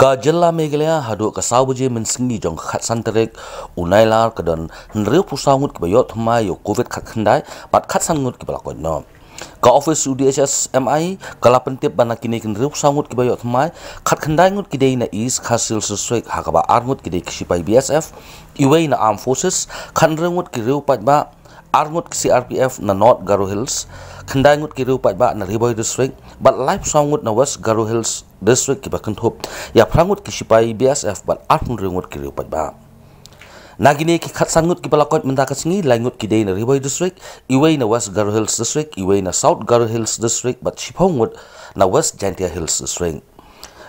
Ka jela Meghalaya hadu ka saubuje mensingi jong khat santerek unailar kedan nreu pusangut ke bayot mai yo covid khat khandai pat khat sangut ke balakon no ka office UDHS MI kala pentip bana kini nreu pusangut ke bayot mai khat khandai ngut kidei na is khasil seswek hakaba arngut kidei kisipai BSF iwei na armed forces khan rengut ke reu pat ba arngut CRPF na North Garo Hills khandai ngut ke reu pat ba na Riboy district but life sangut na West Garo Hills district ki bakan thop ya prangut ki sipai BSF bat arpun rengut ki reu pat ba nagine ki khat sangut ki balakot menta ka singi laingut ki dei na Riboy district iwei na West Garo Hills district iwei na South Garo Hills district bat sipongut na West Jantia Hills district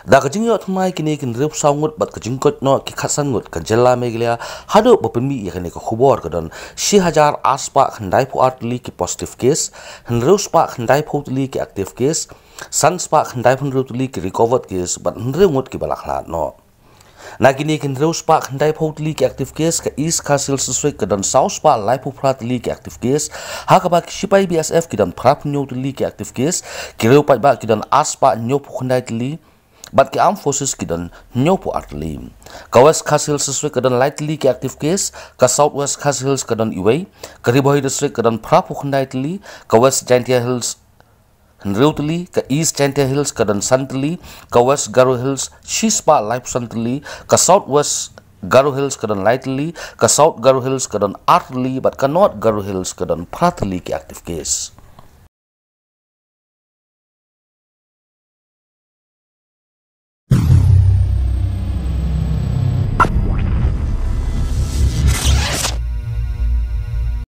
da ka jingyo thmai kini kin reu sangut bat ka jingkot no ki khat sangut ka jela Meghalaya hado bapemi ya kane ka khubor ka don 6000 aspa khandai pu atli ki positive case hnreu spa khandai pu atli ki active case Sunspa khandai phunreu tuli ki recovered case but nreu ngut ki balakla no nagini kin reu spa khandai photli ki active case ka East Khasil Seswek ka dan South Spa life pratli ki active case hakaba ki sipai BSF ki dan phrap nyu tuli ki active case ki reu pat ba ki dan aspa nyu khandai tuli but ki armed forces ki dan nyu pu atli ka West Khasil Seswek ka dan lightly ki active case ka South West Khasil ka dan iwei ka Riboy district ka dan phrap khandai tuli ka West Jantia Hills Nreutli, ka East Jantia Hills, ka dan Santli, ka West Garo Hills, Shispa Life Santli, ka South West Garo Hills, ka dan Lightly, ka South Garo Hills, ka dan Artli, but ka North Garo Hills, ka dan Pratli ki active case.